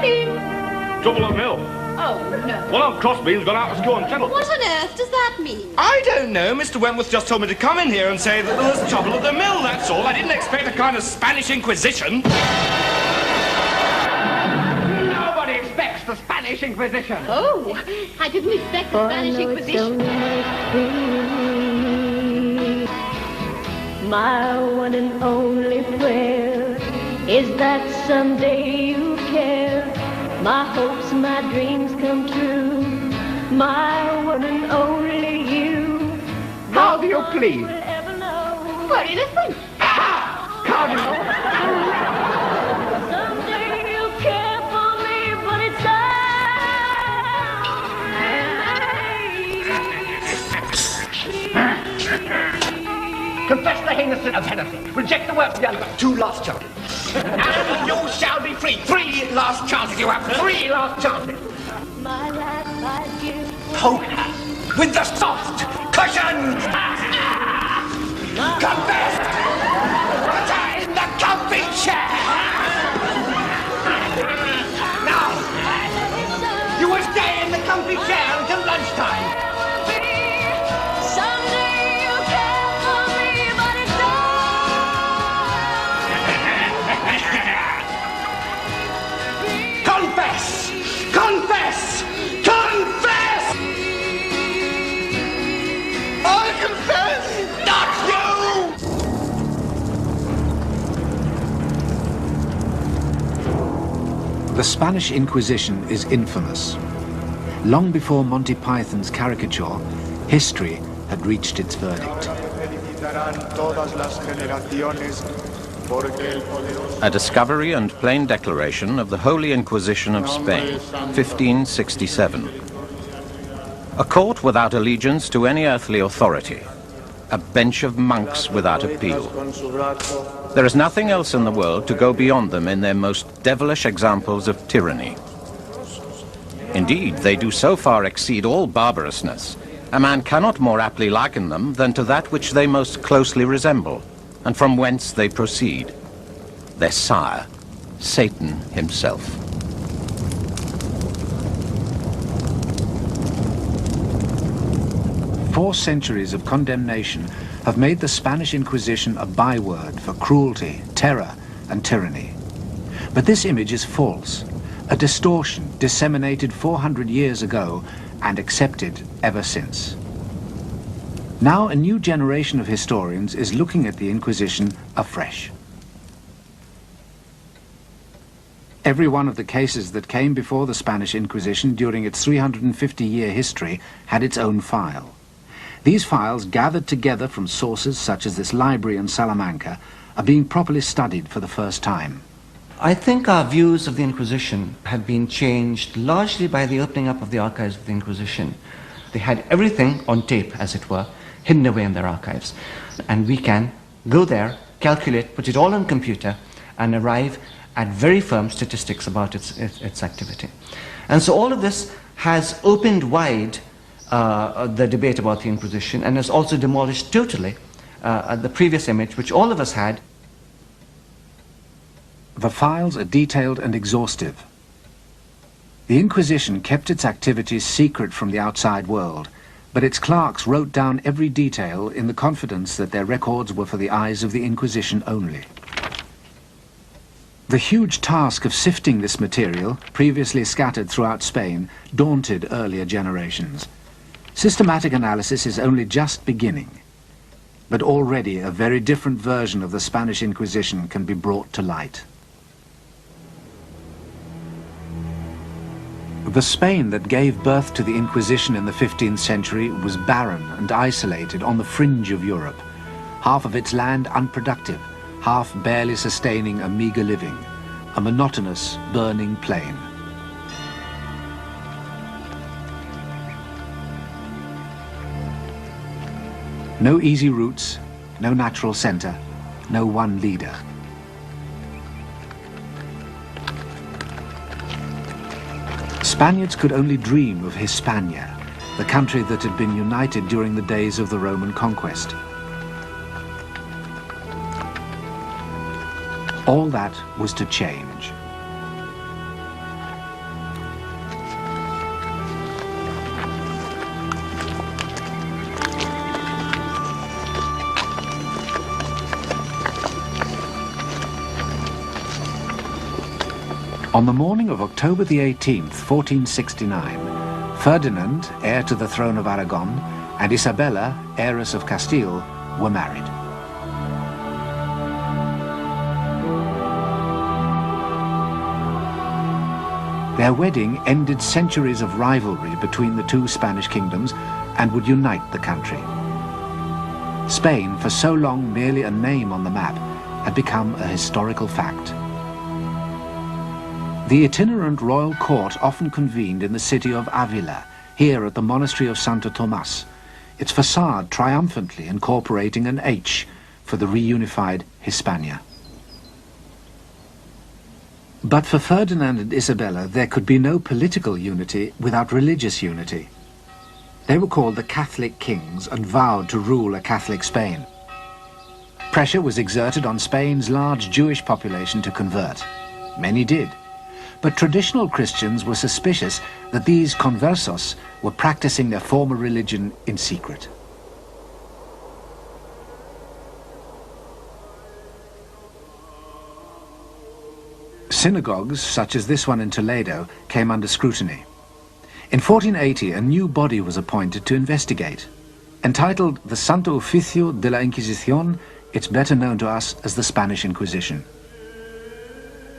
mean? Trouble at mill. Oh, no. One of Crossbean's gone out to school and settle. What on earth does that mean? I don't know. Mr. Wentworth just told me to come in here and say that there was trouble at the mill, that's all. I didn't expect a kind of Spanish Inquisition. Nobody expects the Spanish Inquisition. Oh, I didn't expect the Spanish Inquisition. My one and only prayer is that someday you care. My hopes, my dreams come true. My one and only you. How do you plead? We're innocent. Cardinal! Someday you'll care for me, but it's Confess the heinous sin of heresy. Reject the works of the unjust. 2 last chances. And you shall be free. 3 last chances. You have 3 last chances. my life I give. Poker with the soft cushions. Confess. Put her in the comfy chair. Now, you will stay in the comfy chair until lunchtime. Confess! Confess! Confess! I confess! Not you! The Spanish Inquisition is infamous. Long before Monty Python's caricature, history had reached its verdict. A discovery and plain declaration of the Holy Inquisition of Spain, 1567. A court without allegiance to any earthly authority. A bench of monks without appeal. There is nothing else in the world to go beyond them in their most devilish examples of tyranny. Indeed, they do so far exceed all barbarousness, a man cannot more aptly liken them than to that which they most closely resemble, and from whence they proceed, their sire, Satan himself. Four centuries of condemnation have made the Spanish Inquisition a byword for cruelty, terror, and tyranny. But this image is false, a distortion disseminated 400 years ago and accepted ever since. Now a new generation of historians is looking at the Inquisition afresh. Every one of the cases that came before the Spanish Inquisition during its 350-year history had its own file. These files, gathered together from sources such as this library in Salamanca, are being properly studied for the first time. I think our views of the Inquisition have been changed largely by the opening up of the archives of the Inquisition. They had everything on tape, as it were, hidden away in their archives. And we can go there, calculate, put it all on computer, and arrive at very firm statistics about its activity. And so all of this has opened wide the debate about the Inquisition, and has also demolished totally the previous image which all of us had. The files are detailed and exhaustive. The Inquisition kept its activities secret from the outside world, but its clerks wrote down every detail in the confidence that their records were for the eyes of the Inquisition only. The huge task of sifting this material, previously scattered throughout Spain, daunted earlier generations. Systematic analysis is only just beginning, but already a very different version of the Spanish Inquisition can be brought to light. The Spain that gave birth to the Inquisition in the 15th century was barren and isolated on the fringe of Europe, half of its land unproductive, half barely sustaining a meager living, a monotonous, burning plain. No easy routes, no natural center, no one leader. Spaniards could only dream of Hispania, the country that had been united during the days of the Roman conquest. All that was to change. On the morning of October the 18th, 1469, Ferdinand, heir to the throne of Aragon, and Isabella, heiress of Castile, were married. Their wedding ended centuries of rivalry between the two Spanish kingdoms and would unite the country. Spain, for so long merely a name on the map, had become a historical fact. The itinerant royal court often convened in the city of Avila, here at the monastery of Santo Tomas, its facade triumphantly incorporating an H for the reunified Hispania. But for Ferdinand and Isabella, there could be no political unity without religious unity. They were called the Catholic kings and vowed to rule a Catholic Spain. Pressure was exerted on Spain's large Jewish population to convert. Many did. But traditional Christians were suspicious that these conversos were practicing their former religion in secret. Synagogues, such as this one in Toledo, came under scrutiny. In 1480, a new body was appointed to investigate. Entitled the Santo Oficio de la Inquisición, it's better known to us as the Spanish Inquisition.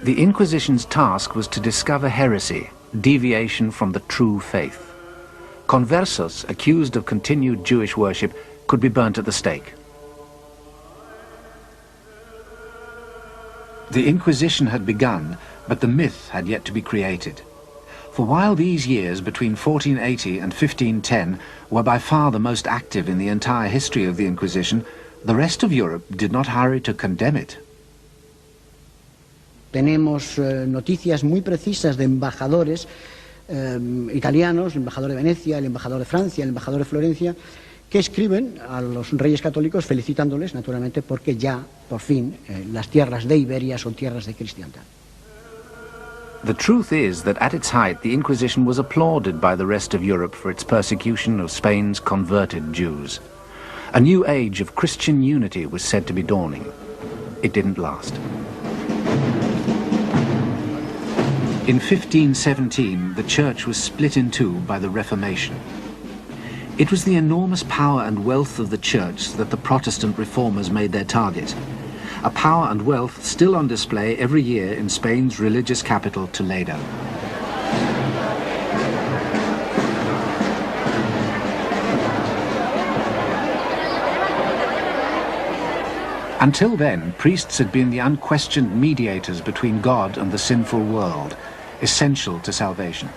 The Inquisition's task was to discover heresy, deviation from the true faith. Conversos accused of continued Jewish worship could be burnt at the stake. The Inquisition had begun, but the myth had yet to be created. For while these years between 1480 and 1510 were by far the most active in the entire history of the Inquisition, the rest of Europe did not hurry to condemn it. Tenemos noticias muy precisas de embajadores italianos, el embajador de Venecia, el embajador de Francia, el embajador de Florencia, que escriben a los reyes católicos felicitándoles, naturalmente, porque ya, por fin, las tierras de Iberia son tierras de cristiandad. The truth is that at its height the Inquisition was applauded by the rest of Europe for its persecution of Spain's converted Jews. A new age of Christian unity was said to be dawning. It didn't last. In 1517, the Church was split in two by the Reformation. It was the enormous power and wealth of the Church that the Protestant reformers made their target. A power and wealth still on display every year in Spain's religious capital, Toledo. Until then, priests had been the unquestioned mediators between God and the sinful world, essential to salvation.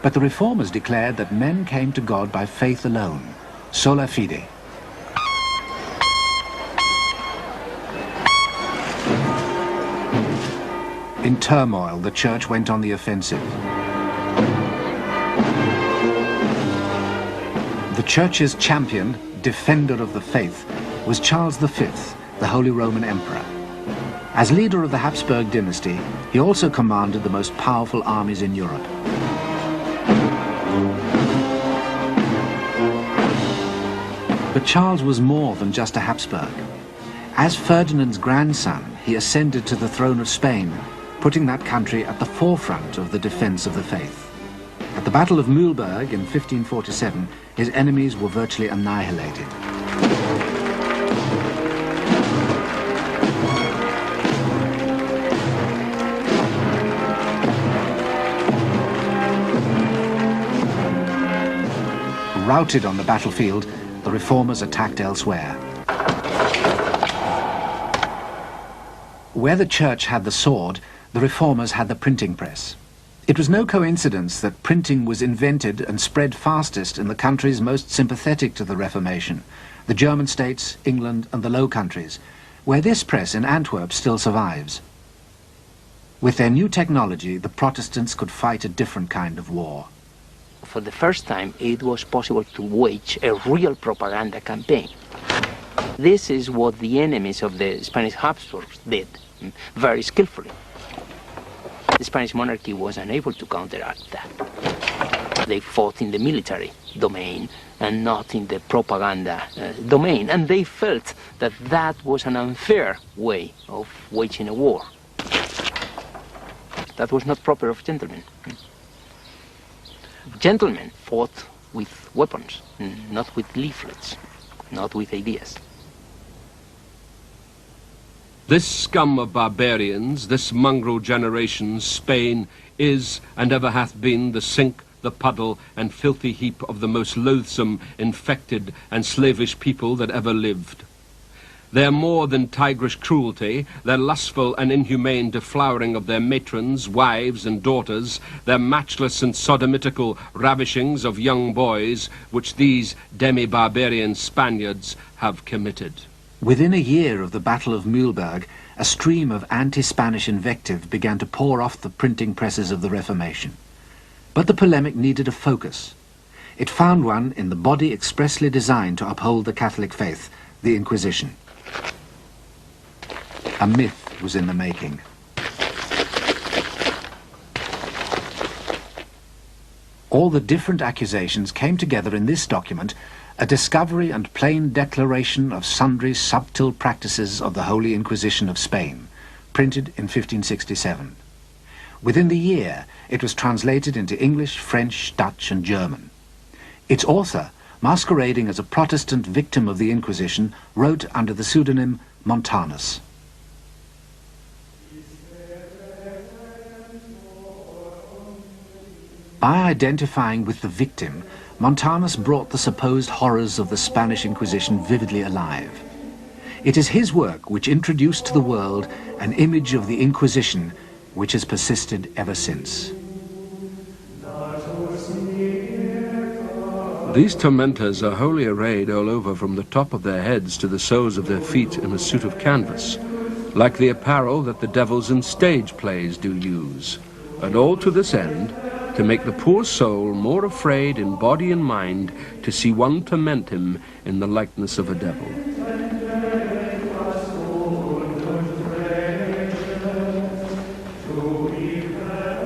But the reformers declared that men came to God by faith alone, sola fide. In turmoil, the Church went on the offensive. The Church's champion, defender of the faith, was Charles V, the Holy Roman Emperor. As leader of the Habsburg dynasty, he also commanded the most powerful armies in Europe. But Charles was more than just a Habsburg. As Ferdinand's grandson, he ascended to the throne of Spain, putting that country at the forefront of the defense of the faith. At the Battle of Mühlberg in 1547, his enemies were virtually annihilated. Routed on the battlefield, the reformers attacked elsewhere. Where the Church had the sword, the reformers had the printing press. It was no coincidence that printing was invented and spread fastest in the countries most sympathetic to the Reformation, the German states, England and the Low Countries, where this press in Antwerp still survives. With their new technology, the Protestants could fight a different kind of war. For the first time, it was possible to wage a real propaganda campaign. This is what the enemies of the Spanish Habsburgs did, very skillfully. The Spanish monarchy was unable to counteract that. They fought in the military domain and not in the propaganda domain, and they felt that that was an unfair way of waging a war. That was not proper of gentlemen. Gentlemen fought with weapons, not with leaflets, not with ideas. This scum of barbarians, this mongrel generation, Spain, is and ever hath been the sink, the puddle, and filthy heap of the most loathsome, infected, and slavish people that ever lived. Their more than tigerish cruelty, their lustful and inhumane deflowering of their matrons, wives, and daughters, their matchless and sodomitical ravishings of young boys, which these demi-barbarian Spaniards have committed. Within a year of the Battle of Mühlberg, a stream of anti-Spanish invective began to pour off the printing presses of the Reformation. But the polemic needed a focus. It found one in the body expressly designed to uphold the Catholic faith, the Inquisition. A myth was in the making. All the different accusations came together in this document, a discovery and plain declaration of sundry subtle practices of the Holy Inquisition of Spain, printed in 1567. Within the year, it was translated into English, French, Dutch, and German. Its author, masquerading as a Protestant victim of the Inquisition, wrote under the pseudonym Montanus. By identifying with the victim, Montanus brought the supposed horrors of the Spanish Inquisition vividly alive. It is his work which introduced to the world an image of the Inquisition which has persisted ever since. These tormentors are wholly arrayed all over from the top of their heads to the soles of their feet in a suit of canvas, like the apparel that the devils in stage plays do use, and all to this end, to make the poor soul more afraid in body and mind to see one torment him in the likeness of a devil.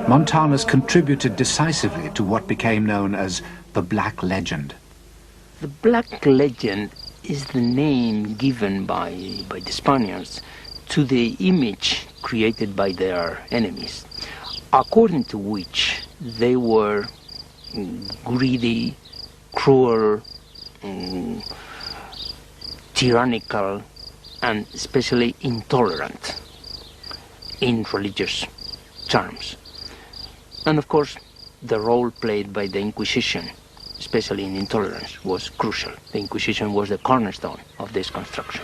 Montanus contributed decisively to what became known as the Black Legend. The Black Legend is the name given by the Spaniards to the image created by their enemies, according to which they were greedy, cruel, tyrannical, and especially intolerant in religious terms. And of course, the role played by the Inquisition, especially in intolerance, was crucial. The Inquisition was the cornerstone of this construction.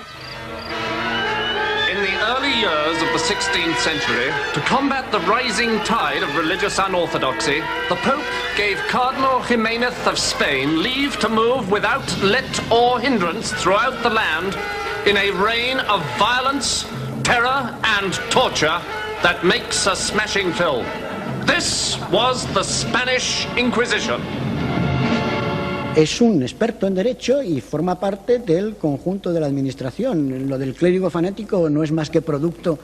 In the early years of the 16th century, to combat the rising tide of religious unorthodoxy, the Pope gave Cardinal Jimenez of Spain leave to move without let or hindrance throughout the land in a reign of violence, terror, and torture that makes a smashing film. This was the Spanish Inquisition. Es un experto en derecho y forma parte del conjunto de la administración. Lo del clérigo fanático no es más que producto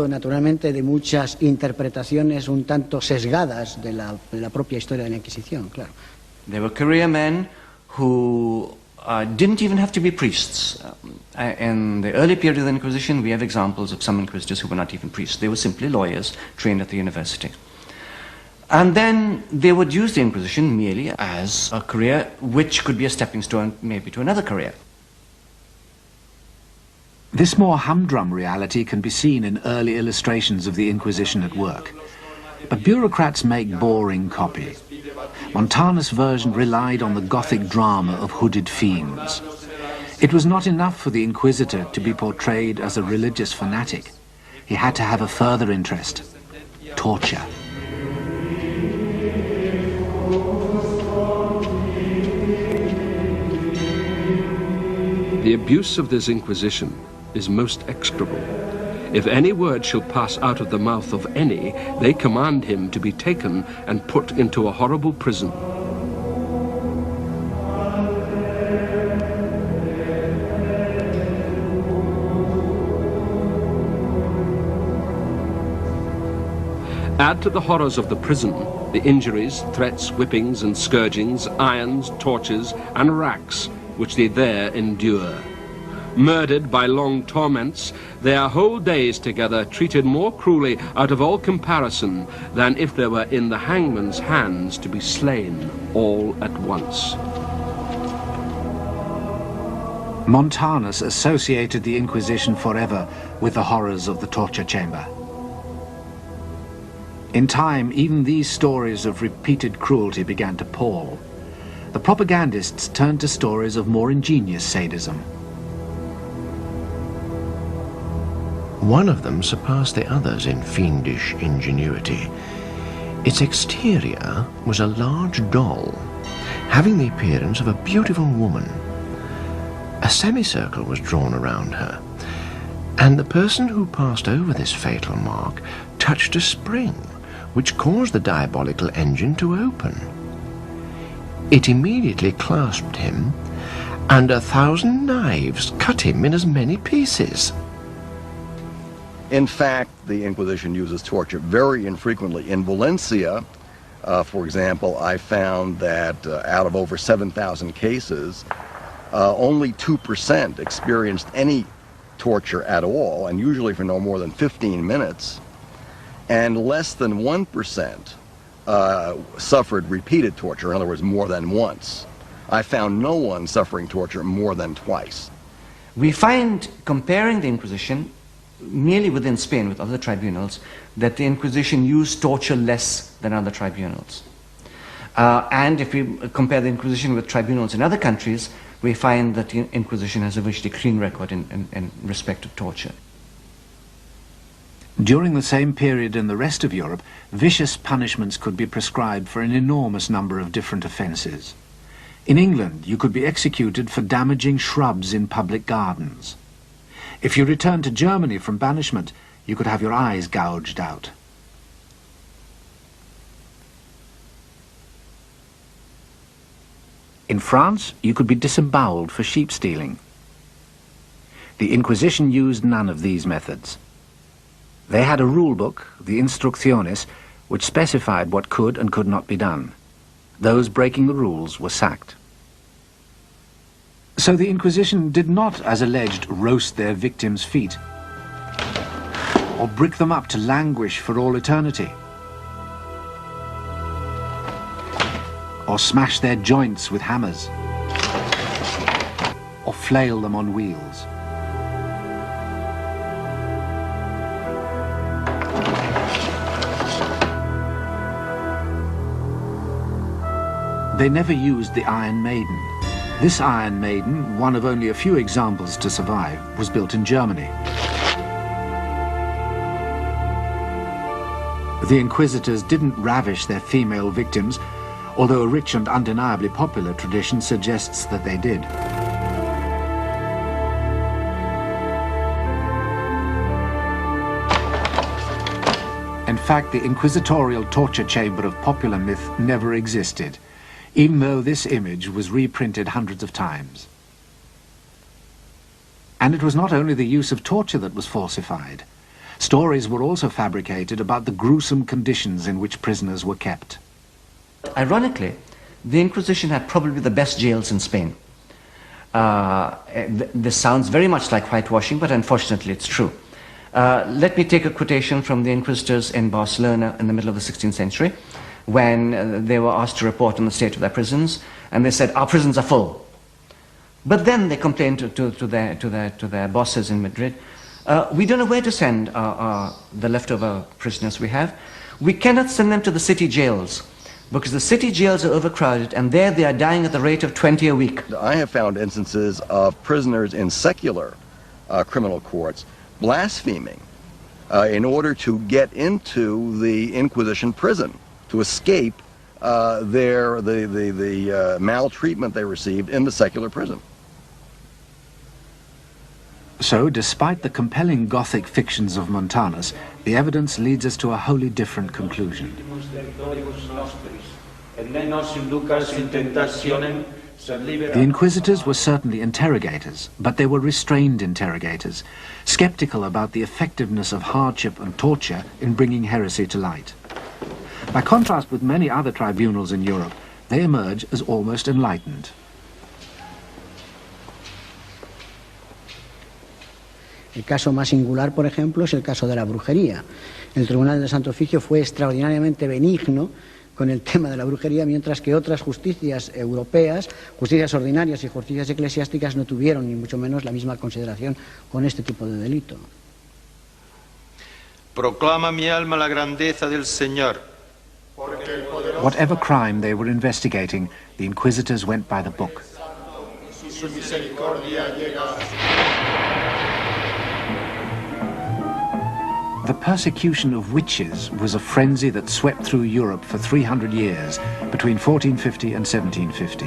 naturalmente de muchas interpretaciones un tanto sesgadas de la propia historia de la Inquisición, claro. There were career men who didn't even have to be priests. In the early period of the Inquisition, we have examples of some inquisitors who were not even priests. They were simply lawyers trained at the university. And then they would use the Inquisition merely as a career which could be a stepping stone maybe to another career. This more humdrum reality can be seen in early illustrations of the Inquisition at work. But bureaucrats make boring copy. Montanus' version relied on the Gothic drama of hooded fiends. It was not enough for the Inquisitor to be portrayed as a religious fanatic. He had to have a further interest: torture. The abuse of this Inquisition is most execrable. If any word shall pass out of the mouth of any, they command him to be taken and put into a horrible prison. Add to the horrors of the prison the injuries, threats, whippings and scourgings, irons, tortures and racks which they there endure. Murdered by long torments, their whole days together treated more cruelly out of all comparison than if they were in the hangman's hands to be slain all at once. Montanus associated the Inquisition forever with the horrors of the torture chamber. In time, even these stories of repeated cruelty began to pall. The propagandists turned to stories of more ingenious sadism. One of them surpassed the others in fiendish ingenuity. Its exterior was a large doll, having the appearance of a beautiful woman. A semicircle was drawn around her, and the person who passed over this fatal mark touched a spring, which caused the diabolical engine to open. It immediately clasped him, and 1,000 knives cut him in as many pieces. In fact, the Inquisition uses torture very infrequently. In Valencia, for example, I found that out of over 7,000 cases, only 2% experienced any torture at all, and usually for no more than 15 minutes, and less than 1% suffered repeated torture, in other words, more than once. I found no one suffering torture more than twice. We find, comparing the Inquisition, merely within Spain with other tribunals, that the Inquisition used torture less than other tribunals. And if we compare the Inquisition with tribunals in other countries, we find that the Inquisition has a virtually clean record in respect of torture. During the same period in the rest of Europe, vicious punishments could be prescribed for an enormous number of different offences. In England, you could be executed for damaging shrubs in public gardens. If you returned to Germany from banishment, you could have your eyes gouged out. In France, you could be disemboweled for sheep stealing. The Inquisition used none of these methods. They had a rule book, the Instrucciones, which specified what could and could not be done. Those breaking the rules were sacked. So the Inquisition did not, as alleged, roast their victims' feet, or brick them up to languish for all eternity, or smash their joints with hammers, or flail them on wheels. They never used the Iron Maiden. This Iron Maiden, one of only a few examples to survive, was built in Germany. The Inquisitors didn't ravish their female victims, although a rich and undeniably popular tradition suggests that they did. In fact, the inquisitorial torture chamber of popular myth never existed, even though this image was reprinted hundreds of times. And it was not only the use of torture that was falsified. Stories were also fabricated about the gruesome conditions in which prisoners were kept. Ironically, the Inquisition had probably the best jails in Spain. This sounds very much like whitewashing, but unfortunately it's true. Let me take a quotation from the Inquisitors in Barcelona in the middle of the 16th century, when they were asked to report on the state of their prisons, and they said, "Our prisons are full." But then they complained to their bosses in Madrid, "We don't know where to send the leftover prisoners we have. We cannot send them to the city jails, because the city jails are overcrowded, and there they are dying at the rate of 20 a week." I have found instances of prisoners in secular criminal courts blaspheming in order to get into the Inquisition prison, to escape the maltreatment they received in the secular prison. So, despite the compelling Gothic fictions of Montanus, the evidence leads us to a wholly different conclusion. The Inquisitors were certainly interrogators, but they were restrained interrogators, skeptical about the effectiveness of hardship and torture in bringing heresy to light. By contrast with many other tribunals in Europe, they emerge as almost enlightened. El caso más singular, por ejemplo, es el caso de la brujería. El Tribunal del Santo Oficio fue extraordinariamente benigno con el tema de la brujería, mientras que otras justicias europeas, justicias ordinarias y justicias eclesiásticas no tuvieron ni mucho menos la misma consideración con este tipo de delito. Proclama mi alma la grandeza del Señor. Whatever crime they were investigating, the inquisitors went by the book. The persecution of witches was a frenzy that swept through Europe for 300 years, between 1450 and 1750.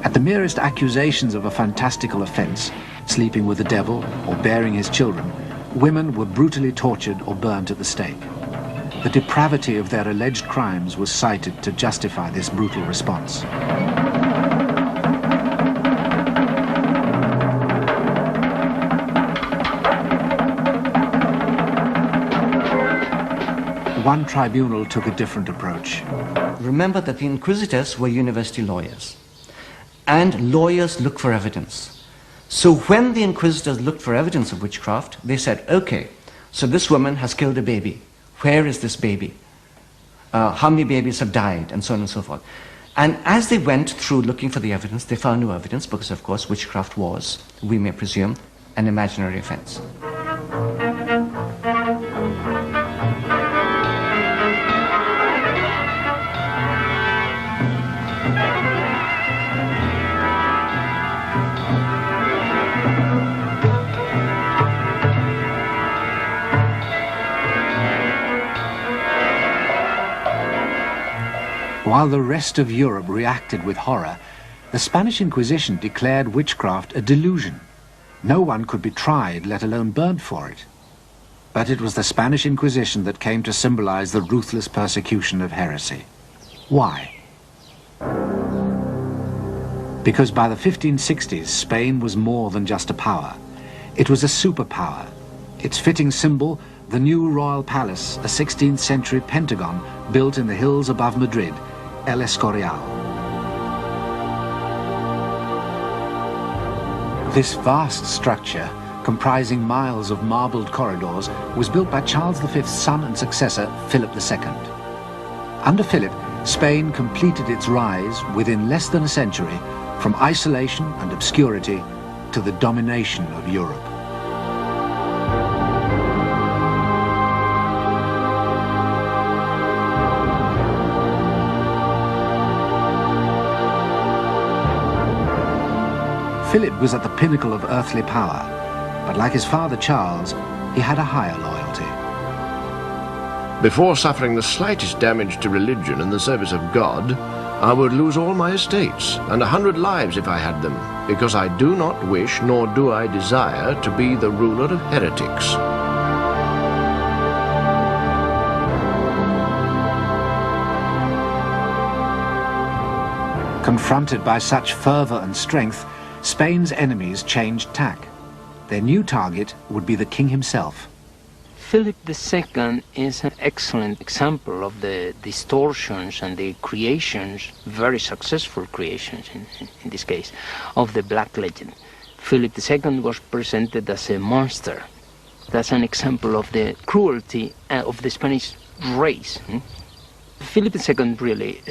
At the merest accusations of a fantastical offence, sleeping with the devil or bearing his children, women were brutally tortured or burnt at the stake. The depravity of their alleged crimes was cited to justify this brutal response. One tribunal took a different approach. Remember that the inquisitors were university lawyers, and lawyers look for evidence. So when the inquisitors looked for evidence of witchcraft, they said, okay, so this woman has killed a baby. Where is this baby? How many babies have died? And so on and so forth. And as they went through looking for the evidence, they found no evidence because, of course, witchcraft was, we may presume, an imaginary offense. While the rest of Europe reacted with horror, the Spanish Inquisition declared witchcraft a delusion. No one could be tried, let alone burned for it. But it was the Spanish Inquisition that came to symbolize the ruthless persecution of heresy. Why? Because by the 1560s, Spain was more than just a power. It was a superpower. Its fitting symbol, the new royal palace, a 16th century pentagon built in the hills above Madrid, El Escorial. This vast structure, comprising miles of marbled corridors, was built by Charles V's son and successor, Philip II. Under Philip, Spain completed its rise within less than a century from isolation and obscurity to the domination of Europe. Philip was at the pinnacle of earthly power, but like his father Charles, he had a higher loyalty. Before suffering the slightest damage to religion and the service of God, I would lose all my estates and 100 lives if I had them, because I do not wish nor do I desire to be the ruler of heretics. Confronted by such fervor and strength, Spain's enemies changed tack. Their new target would be the king himself. Philip II is an excellent example of the distortions and the creations, very successful creations in this case, of the Black Legend. Philip II was presented as a monster. That's an example of the cruelty of the Spanish race. Philip II really,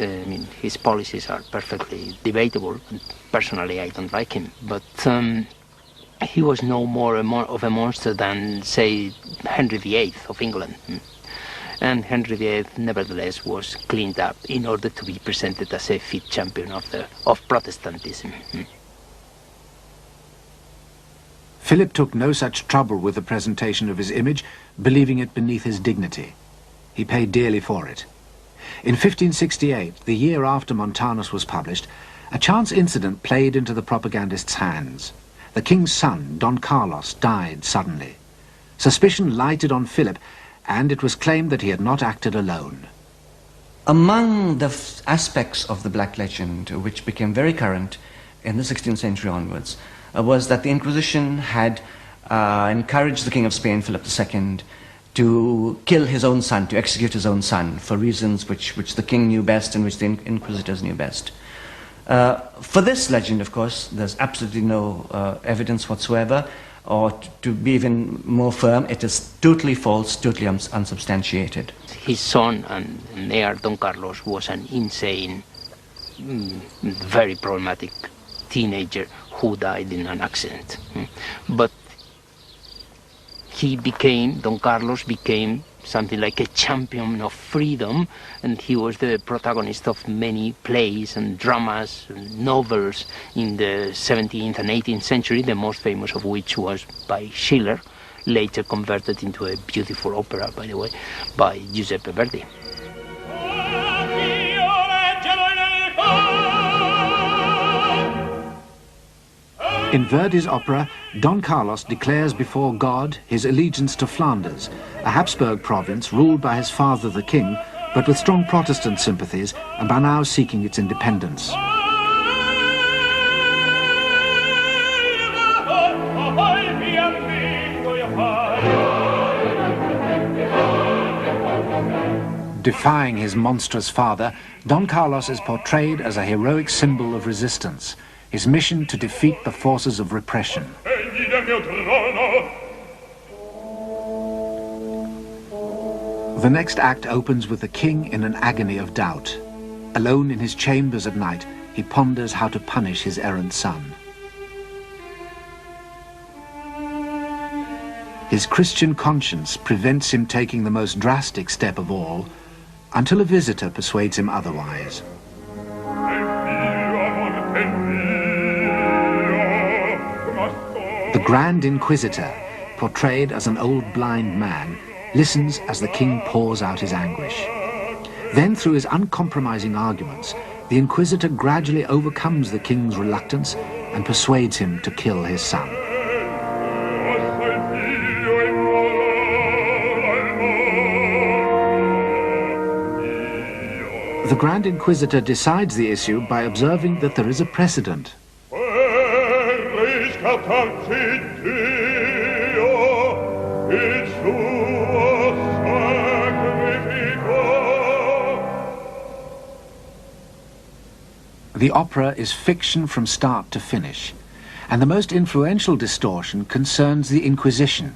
his policies are perfectly debatable. Personally, I don't like him, but he was no more of a monster than, say, Henry VIII of England. And Henry VIII, nevertheless, was cleaned up in order to be presented as a fit champion of Protestantism. Philip took no such trouble with the presentation of his image, believing it beneath his dignity. He paid dearly for it. In 1568, the year after Montanus was published, a chance incident played into the propagandist's hands. The king's son, Don Carlos, died suddenly. Suspicion lighted on Philip, and it was claimed that he had not acted alone. Among the aspects of the Black Legend, which became very current in the 16th century onwards, was that the Inquisition had encouraged the King of Spain, Philip II, to kill his own son, to execute his own son, for reasons which the king knew best and which the inquisitors knew best. For this legend, of course, there's absolutely no evidence whatsoever, or to be even more firm, it is totally false, totally unsubstantiated. His son and heir, Don Carlos, was an insane, very problematic teenager who died in an accident. But Don Carlos became something like a champion of freedom, and he was the protagonist of many plays and dramas and novels in the 17th and 18th century, the most famous of which was by Schiller, later converted into a beautiful opera, by the way, by Giuseppe Verdi. In Verdi's opera, Don Carlos declares before God his allegiance to Flanders, a Habsburg province ruled by his father the king, but with strong Protestant sympathies and by now seeking its independence. Defying his monstrous father, Don Carlos is portrayed as a heroic symbol of resistance, his mission to defeat the forces of repression. The next act opens with the king in an agony of doubt. Alone in his chambers at night, he ponders how to punish his errant son. His Christian conscience prevents him taking the most drastic step of all, until a visitor persuades him otherwise. The Grand Inquisitor, portrayed as an old blind man, listens as the king pours out his anguish. Then, through his uncompromising arguments, the Inquisitor gradually overcomes the king's reluctance and persuades him to kill his son. The Grand Inquisitor decides the issue by observing that there is a precedent. The opera is fiction from start to finish, and the most influential distortion concerns the Inquisition,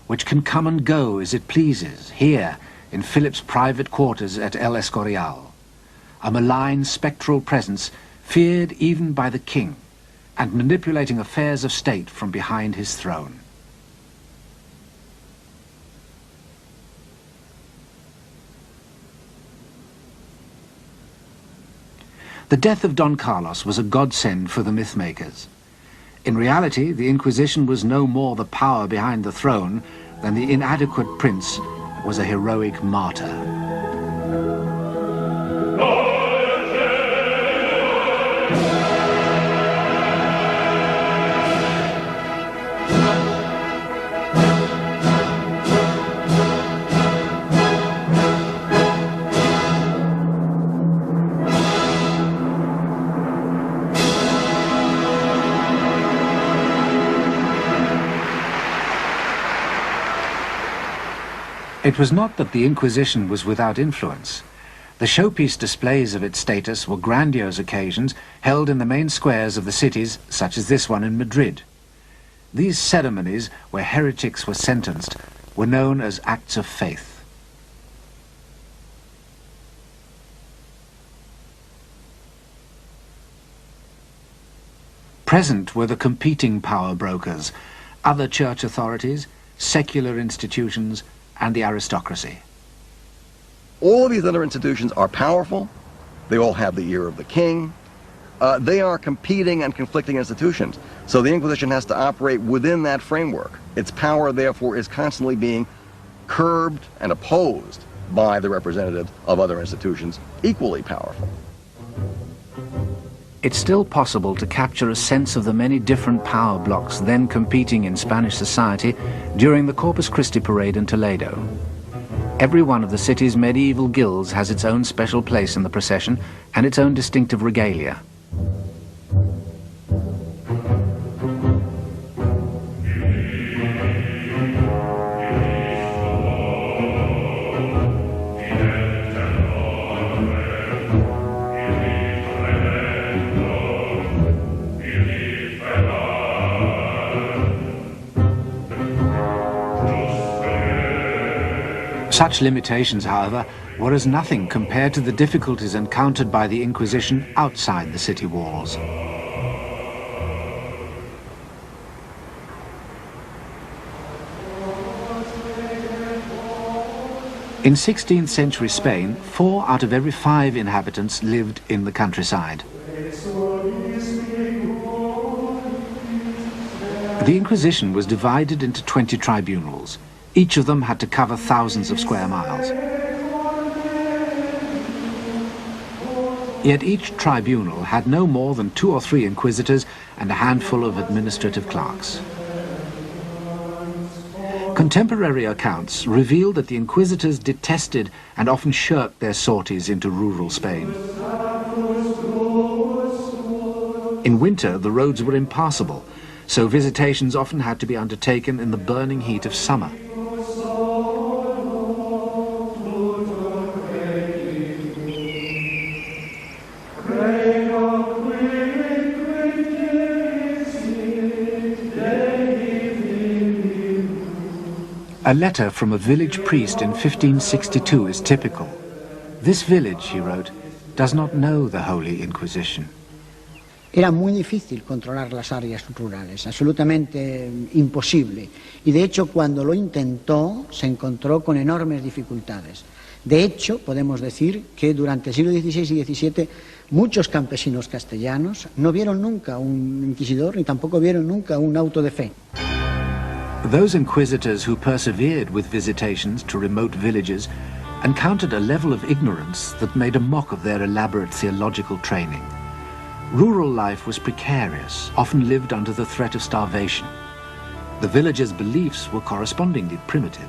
which can come and go as it pleases here in Philip's private quarters at El Escorial, a malign spectral presence feared even by the king, and manipulating affairs of state from behind his throne. The death of Don Carlos was a godsend for the mythmakers. In reality, the Inquisition was no more the power behind the throne than the inadequate prince was a heroic martyr. It was not that the Inquisition was without influence. The showpiece displays of its status were grandiose occasions held in the main squares of the cities, such as this one in Madrid. These ceremonies, where heretics were sentenced, were known as acts of faith. Present were the competing power brokers, other church authorities, secular institutions, and the aristocracy. All of these other institutions are powerful. They all have the ear of the king. They are competing and conflicting institutions. So the Inquisition has to operate within that framework. Its power, therefore, is constantly being curbed and opposed by the representatives of other institutions, equally powerful. It's still possible to capture a sense of the many different power blocks then competing in Spanish society during the Corpus Christi parade in Toledo. Every one of the city's medieval guilds has its own special place in the procession and its own distinctive regalia. Such limitations, however, were as nothing compared to the difficulties encountered by the Inquisition outside the city walls. In 16th century Spain, 4 out of every 5 inhabitants lived in the countryside. The Inquisition was divided into 20 tribunals. Each of them had to cover thousands of square miles. Yet each tribunal had no more than 2 or 3 inquisitors and a handful of administrative clerks. Contemporary accounts revealed that the inquisitors detested and often shirked their sorties into rural Spain. In winter, the roads were impassable, so visitations often had to be undertaken in the burning heat of summer. A letter from a village priest in 1562 is typical. This village, he wrote, does not know the Holy Inquisition. Era muy difícil controlar las áreas rurales, absolutamente imposible. Y de hecho, cuando lo intentó, se encontró con enormes dificultades. De hecho, podemos decir que durante el siglo XVI y XVII muchos campesinos castellanos no vieron nunca un inquisidor ni tampoco vieron nunca un auto de fe. Those inquisitors who persevered with visitations to remote villages encountered a level of ignorance that made a mock of their elaborate theological training. Rural life was precarious, often lived under the threat of starvation. The villagers' beliefs were correspondingly primitive.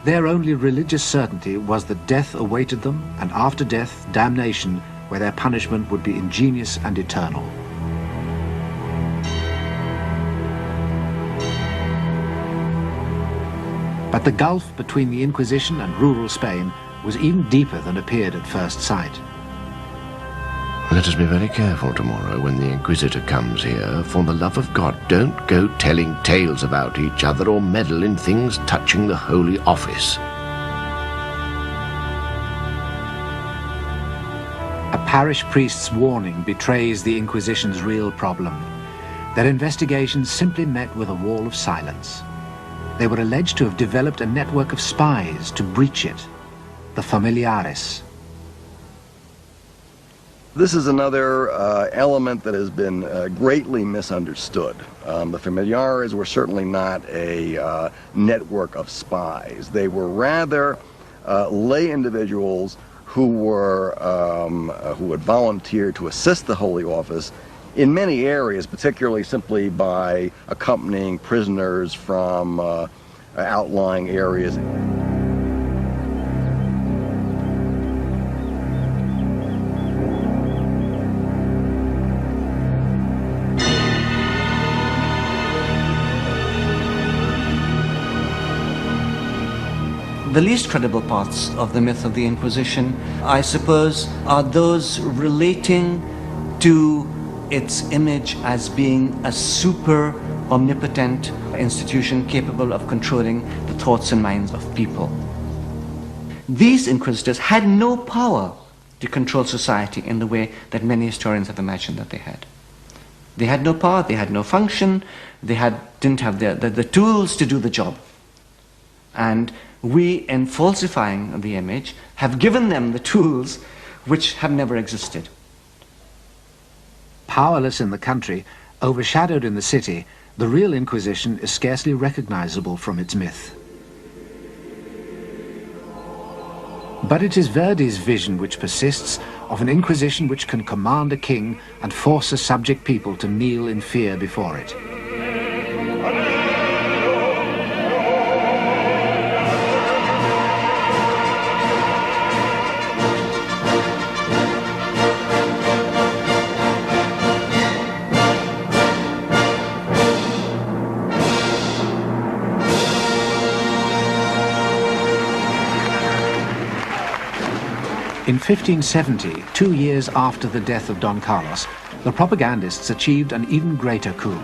Their only religious certainty was that death awaited them, and after death, damnation, where their punishment would be ingenious and eternal. But the gulf between the Inquisition and rural Spain was even deeper than appeared at first sight. Let us be very careful tomorrow when the Inquisitor comes here. For the love of God, don't go telling tales about each other or meddle in things touching the Holy Office. A parish priest's warning betrays the Inquisition's real problem. Their investigations simply met with a wall of silence. They were alleged to have developed a network of spies to breach it, the familiares. This is another element that has been greatly misunderstood. The familiares were certainly not a network of spies. They were rather lay individuals who had volunteered to assist the Holy Office in many areas, particularly simply by accompanying prisoners from outlying areas. The least credible parts of the myth of the Inquisition, I suppose, are those relating to its image as being a super omnipotent institution capable of controlling the thoughts and minds of people. These inquisitors had no power to control society in the way that many historians have imagined that they had. They had no power, they had no function, they didn't have the tools to do the job. And we, in falsifying the image, have given them the tools which have never existed. Powerless in the country, overshadowed in the city, the real Inquisition is scarcely recognizable from its myth. But it is Verdi's vision which persists of an Inquisition which can command a king and force a subject people to kneel in fear before it. In 1570, 2 years after the death of Don Carlos, the propagandists achieved an even greater coup.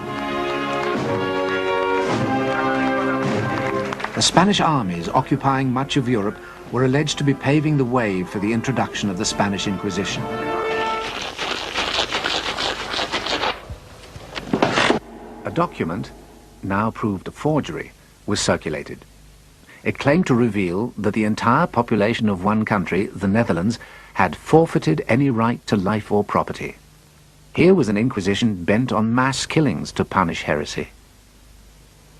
The The Spanish armies occupying much of Europe were alleged to be paving the way for the introduction of the Spanish Inquisition. A document, now proved a forgery, was circulated. It claimed to reveal that the entire population of one country, the Netherlands, had forfeited any right to life or property. Here was an Inquisition bent on mass killings to punish heresy.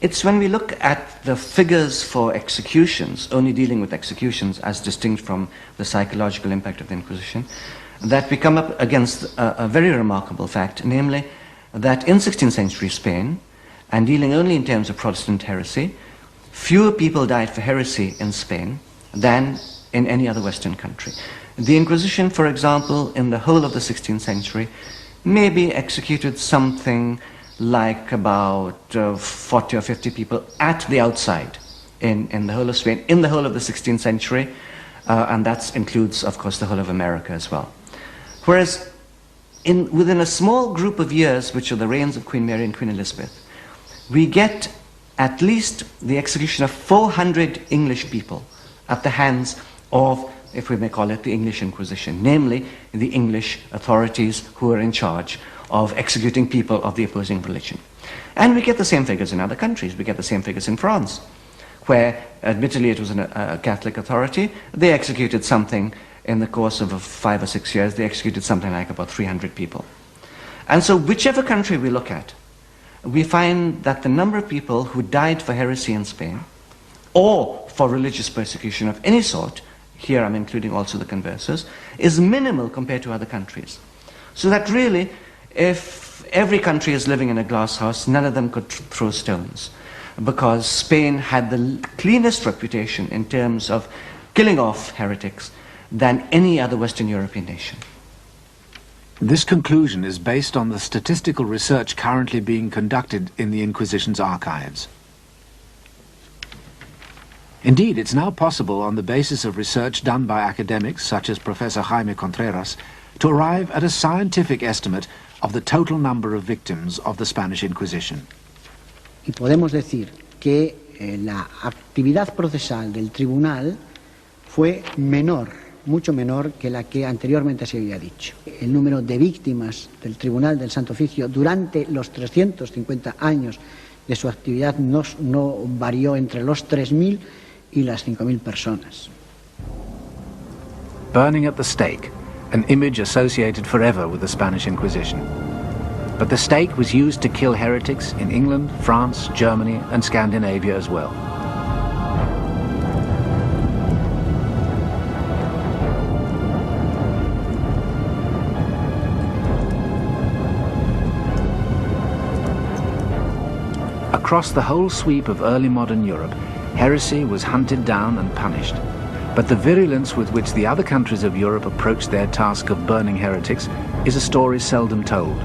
It's when we look at the figures for executions, only dealing with executions as distinct from the psychological impact of the Inquisition, that we come up against a very remarkable fact, namely that in 16th century Spain, and dealing only in terms of Protestant heresy, fewer people died for heresy in Spain than in any other Western country. The Inquisition, for example, in the whole of the 16th century, maybe executed something like about 40 or 50 people at the outside in the whole of Spain, in the whole of the 16th century, and that includes, of course, the whole of America as well. Whereas within a small group of years, which are the reigns of Queen Mary and Queen Elizabeth, we get at least the execution of 400 English people at the hands of, if we may call it, the English Inquisition, namely the English authorities who are in charge of executing people of the opposing religion. And we get the same figures in other countries. We get the same figures in France, where admittedly it was a Catholic authority. They executed something in the course of 5 or 6 years, they executed something like about 300 people. And so whichever country we look at, we find that the number of people who died for heresy in Spain, or for religious persecution of any sort, here I'm including also the conversos, is minimal compared to other countries. So that really, if every country is living in a glass house, none of them could throw stones, because Spain had the cleanest reputation in terms of killing off heretics than any other Western European nation. This conclusion is based on the statistical research currently being conducted in the Inquisition's archives. Indeed, it's now possible, on the basis of research done by academics such as Professor Jaime Contreras, to arrive at a scientific estimate of the total number of victims of the Spanish Inquisition. Y podemos decir que la actividad procesal del tribunal fue menor, mucho menor que la que anteriormente se había dicho. El número de víctimas del Tribunal del Santo Oficio durante los 350 años de su actividad no varió entre los 3.000 y las 5.000 personas. Burning at the stake, an image associated forever with the Spanish Inquisition. But the stake was used to kill heretics in England, France, Germany, and Scandinavia as well. Across the whole sweep of early modern Europe, heresy was hunted down and punished. But the virulence with which the other countries of Europe approached their task of burning heretics is a story seldom told.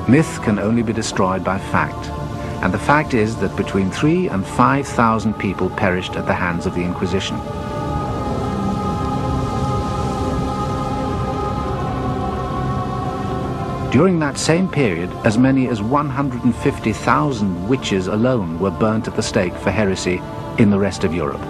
Myth can only be destroyed by fact, and the fact is that between 3,000 and 5,000 people perished at the hands of the Inquisition. During that same period, as many as 150,000 witches alone were burnt at the stake for heresy in the rest of Europe.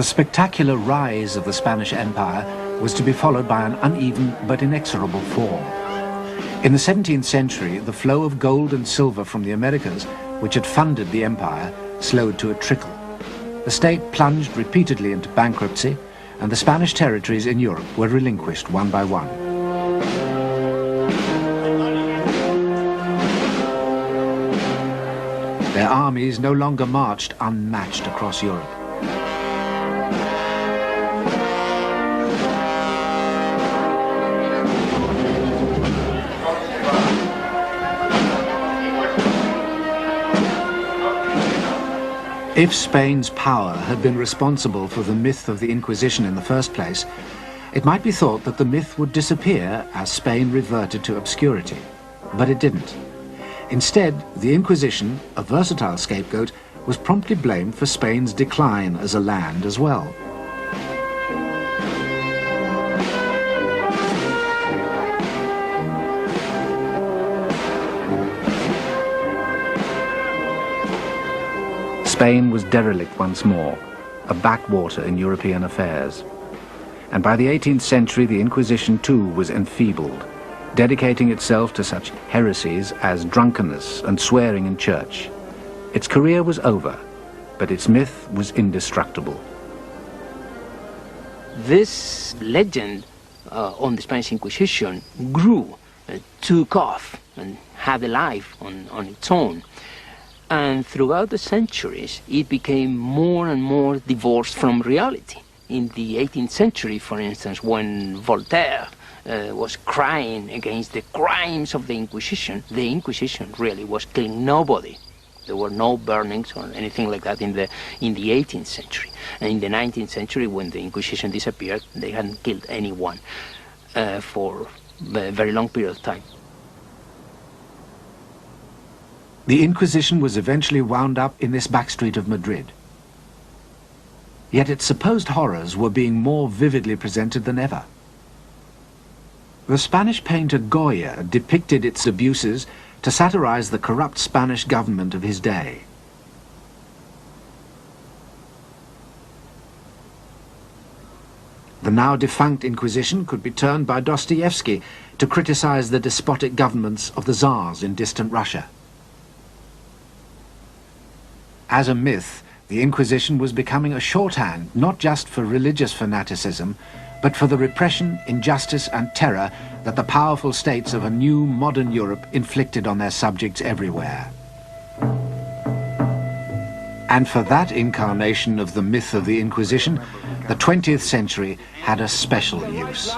The spectacular rise of the Spanish Empire was to be followed by an uneven but inexorable fall. In the 17th century, the flow of gold and silver from the Americas, which had funded the empire, slowed to a trickle. The state plunged repeatedly into bankruptcy, and the Spanish territories in Europe were relinquished one by one. Their armies no longer marched unmatched across Europe. If Spain's power had been responsible for the myth of the Inquisition in the first place, it might be thought that the myth would disappear as Spain reverted to obscurity. But it didn't. Instead, the Inquisition, a versatile scapegoat, was promptly blamed for Spain's decline as a land as well. Spain was derelict once more, a backwater in European affairs. And by the 18th century, the Inquisition too was enfeebled, dedicating itself to such heresies as drunkenness and swearing in church. Its career was over, but its myth was indestructible. This legend on the Spanish Inquisition grew, took off, and had a life on its own. And throughout the centuries, it became more and more divorced from reality. In the 18th century, for instance, when Voltaire was crying against the crimes of the Inquisition really was killing nobody. There were no burnings or anything like that in the 18th century. And in the 19th century, when the Inquisition disappeared, they hadn't killed anyone for a very long period of time. The Inquisition was eventually wound up in this backstreet of Madrid. Yet its supposed horrors were being more vividly presented than ever. The Spanish painter Goya depicted its abuses to satirize the corrupt Spanish government of his day. The now defunct Inquisition could be turned by Dostoevsky to criticize the despotic governments of the Tsars in distant Russia. As a myth, the Inquisition was becoming a shorthand not just for religious fanaticism, but for the repression, injustice and terror that the powerful states of a new modern Europe inflicted on their subjects everywhere. And for that incarnation of the myth of the Inquisition, the 20th century had a special use.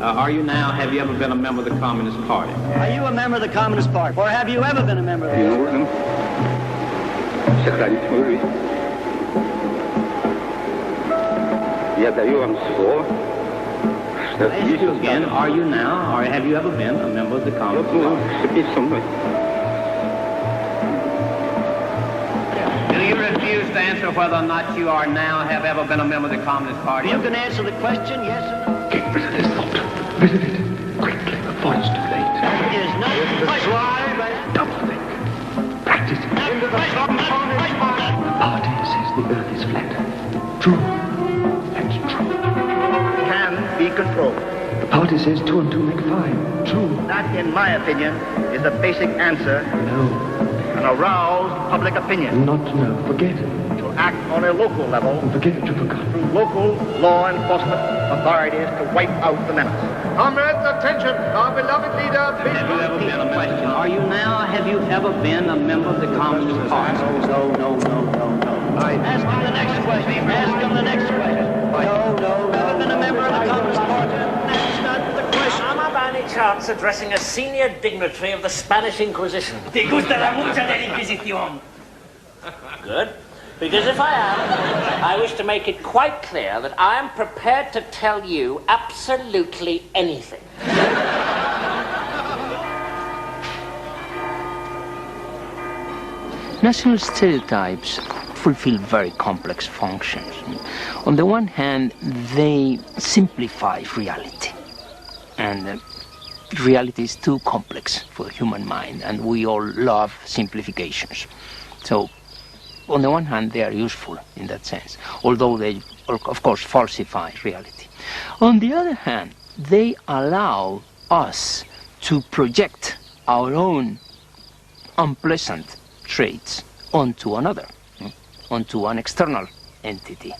Are you now, have you ever been a member of the Communist Party? Are you a member of the Communist Party? Or have you ever been a member of the Communist Party? I ask you again, are you now, or have you ever been a member of the Communist Party? Do you refuse to answer whether or not you are now, have ever been a member of the Communist Party? You can answer the question, yes or no. Get rid of this thought. Rid of it. Quickly, before it's too late. That is not Double think. Practice it. The party says the earth is flat. True. That's true. Can be controlled. The party says 2 and 2 make 5. True. That, in my opinion, is the basic answer. No. An aroused public opinion. Not no. Forget it. To act on a local level. And forget it, you forgot. Through local law enforcement authorities to wipe out the menace. Comrades, attention! Our beloved leader, please. Have you ever been a question? Are you now, have you ever been a member of the Communist Party? No. Ask him the next question. Ask him the next question. No. Ever been a member of the Communist Party? That's not the question. Am I by any chance addressing a senior dignitary of the Spanish Inquisition? Te gusta la mucha de la Inquisición. Good. Because if I am, I wish to make it quite clear that I am prepared to tell you absolutely anything. National stereotypes fulfill very complex functions. On the one hand, they simplify reality. And reality is too complex for the human mind, and we all love simplifications. So, on the one hand, they are useful in that sense, although they, of course, falsify reality. On the other hand, they allow us to project our own unpleasant traits onto another, onto an external entity.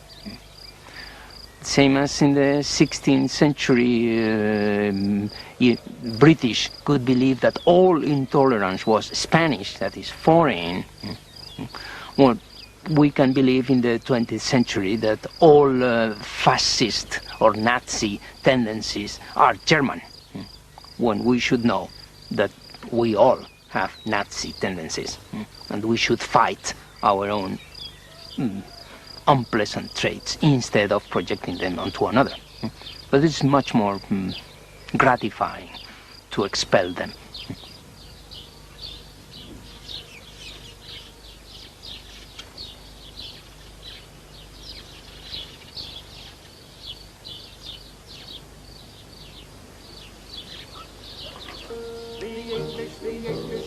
Same as in the 16th century, British could believe that all intolerance was Spanish, that is foreign. Well, we can believe in the 20th century that all fascist or Nazi tendencies are German, when we should know that we all have Nazi tendencies, and we should fight our own unpleasant traits instead of projecting them onto another. But it's much more gratifying to expel them.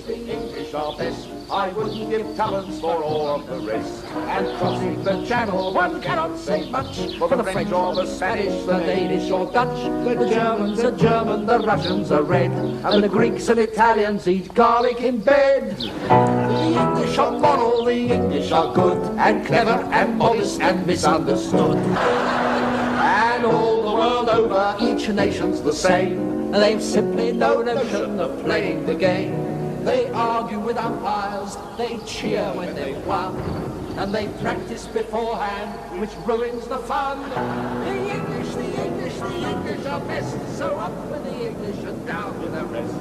The English are best. I wouldn't give talents for all of the rest. And crossing the channel, one cannot say much for the French or the Spanish, the Danish or Dutch. The Germans are German, the Russians are red, and the Greeks and Italians eat garlic in bed. The English are moral, the English are good, and clever and modest and misunderstood. And all the world over, each nation's the same. They've simply no notion of playing the game. They argue with umpires, they cheer when they've won, and they practice beforehand, which ruins the fun. The English are best, so up with the English and down with the rest.